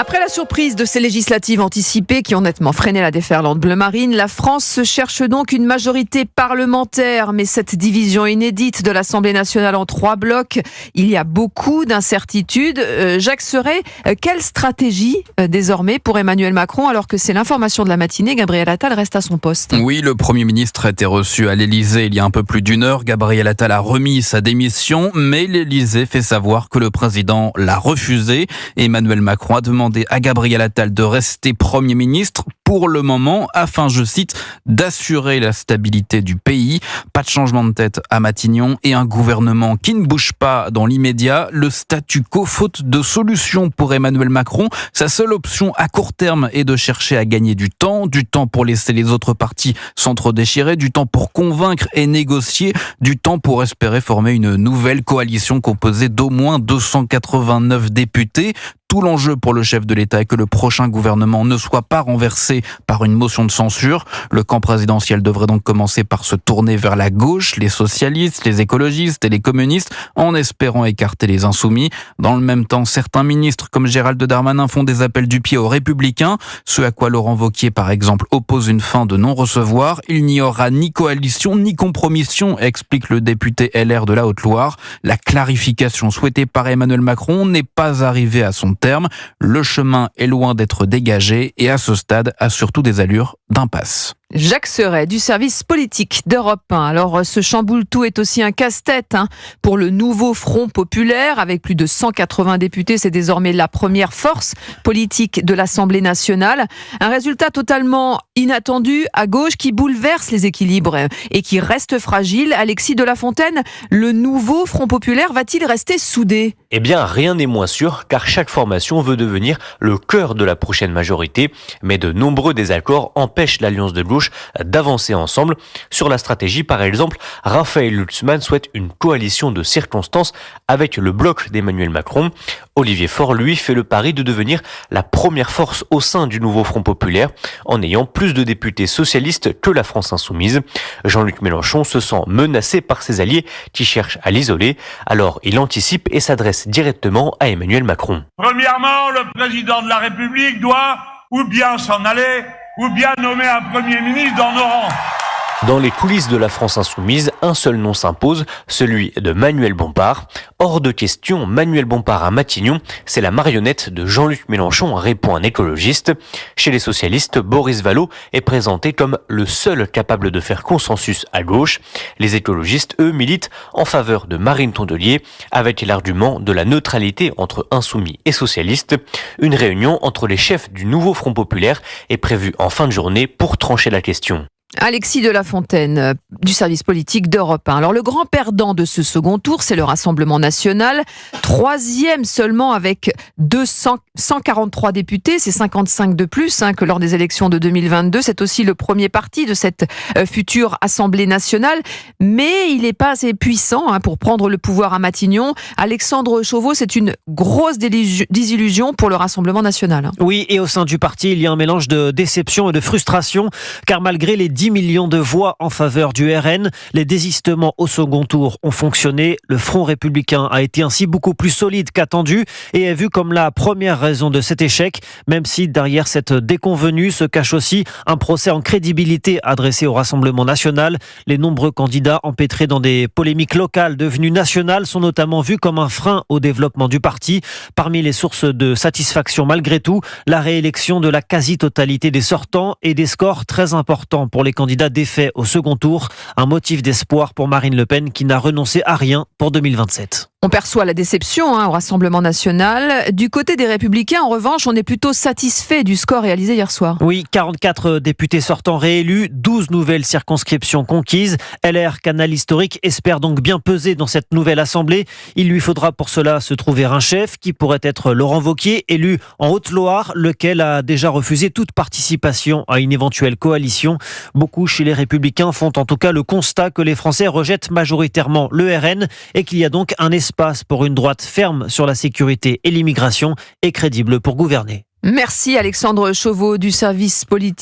Après la surprise de ces législatives anticipées qui ont nettement freiné la déferlante bleu marine, la France cherche donc une majorité parlementaire. Mais cette division inédite de l'Assemblée nationale en 3 blocs, il y a beaucoup d'incertitudes. Jacques Serret, quelle stratégie désormais pour Emmanuel Macron alors que c'est l'information de la matinée, Gabriel Attal reste à son poste? Oui, le Premier ministre a été reçu à l'Élysée il y a un peu plus d'1 heure. Gabriel Attal a remis sa démission, mais l'Élysée fait savoir que le président l'a refusé. Emmanuel Macron a demandé à Gabriel Attal de rester Premier ministre pour le moment afin, je cite, d'assurer la stabilité du pays. Pas de changement de tête à Matignon et un gouvernement qui ne bouge pas dans l'immédiat. Le statu quo, faute de solution pour Emmanuel Macron. Sa seule option à court terme est de chercher à gagner du temps pour laisser les autres partis s'entre-déchirer, du temps pour convaincre et négocier, du temps pour espérer former une nouvelle coalition composée d'au moins 289 députés. Tout l'enjeu pour le chef de l'État est que le prochain gouvernement ne soit pas renversé par une motion de censure. Le camp présidentiel devrait donc commencer par se tourner vers la gauche, les socialistes, les écologistes et les communistes, en espérant écarter les insoumis. Dans le même temps, certains ministres comme Gérald Darmanin font des appels du pied aux Républicains, ce à quoi Laurent Wauquiez par exemple oppose une fin de non-recevoir. Il n'y aura ni coalition ni compromission, explique le député LR de la Haute-Loire. La clarification souhaitée par Emmanuel Macron n'est pas arrivée à son terme. Le chemin est loin d'être dégagé et à ce stade a surtout des allures d'impasse. Jacques Serret du service politique d'Europe 1. Alors ce chamboule-tout est aussi un casse-tête pour le nouveau Front populaire. Avec plus de 180 députés, c'est désormais la première force politique de l'Assemblée nationale. Un résultat totalement inattendu à gauche qui bouleverse les équilibres et qui reste fragile. Alexis de La Fontaine, le nouveau Front populaire va-t-il rester soudé ? Eh bien, rien n'est moins sûr, car chaque formation veut devenir le cœur de la prochaine majorité. Mais de nombreux désaccords empêchent l'Alliance de gauche d'avancer ensemble. Sur la stratégie, par exemple, Raphaël Lutzmann souhaite une coalition de circonstances avec le bloc d'Emmanuel Macron. Olivier Faure, lui, fait le pari de devenir la première force au sein du nouveau Front populaire, en ayant plus de députés socialistes que la France insoumise. Jean-Luc Mélenchon se sent menacé par ses alliés qui cherchent à l'isoler. Alors, il anticipe et s'adresse directement à Emmanuel Macron. Premièrement, le président de la République doit ou bien s'en aller, ou bien nommer un Premier ministre dans nos rangs. Dans les coulisses de la France insoumise, un seul nom s'impose, celui de Manuel Bompard. Hors de question, Manuel Bompard à Matignon, c'est la marionnette de Jean-Luc Mélenchon, répond un écologiste. Chez les socialistes, Boris Vallaud est présenté comme le seul capable de faire consensus à gauche. Les écologistes, eux, militent en faveur de Marine Tondelier, avec l'argument de la neutralité entre insoumis et socialistes. Une réunion entre les chefs du nouveau Front populaire est prévue en fin de journée pour trancher la question. Alexis de La Fontaine du service politique d'Europe 1. Alors le grand perdant de ce second tour, c'est le Rassemblement national, 3e seulement avec 143 députés, c'est 55 de plus que lors des élections de 2022. C'est aussi le premier parti de cette future Assemblée nationale, mais il n'est pas assez puissant pour prendre le pouvoir à Matignon. Alexandre Chauveau, c'est une grosse désillusion pour le Rassemblement national. Oui, et au sein du parti, il y a un mélange de déception et de frustration, car malgré les 10 millions de voix en faveur du RN, les désistements au second tour ont fonctionné. Le Front républicain a été ainsi beaucoup plus solide qu'attendu et est vu comme la première raison de cet échec, même si derrière cette déconvenue se cache aussi un procès en crédibilité adressé au Rassemblement national. Les nombreux candidats empêtrés dans des polémiques locales devenues nationales sont notamment vus comme un frein au développement du parti. Parmi les sources de satisfaction malgré tout, la réélection de la quasi-totalité des sortants et des scores très importants pour les candidats défaits au second tour. Un motif d'espoir pour Marine Le Pen qui n'a renoncé à rien pour 2027. On perçoit la déception au Rassemblement national. Du côté des Républicains, en revanche, on est plutôt satisfait du score réalisé hier soir. Oui, 44 députés sortants réélus, 12 nouvelles circonscriptions conquises. LR, canal historique, espère donc bien peser dans cette nouvelle assemblée. Il lui faudra pour cela se trouver un chef qui pourrait être Laurent Wauquiez, élu en Haute-Loire, lequel a déjà refusé toute participation à une éventuelle coalition. Beaucoup chez les Républicains font en tout cas le constat que les Français rejettent majoritairement le RN et qu'il y a donc un espace pour une droite ferme sur la sécurité et l'immigration et crédible pour gouverner. Merci Alexandre Chauveau du service politique.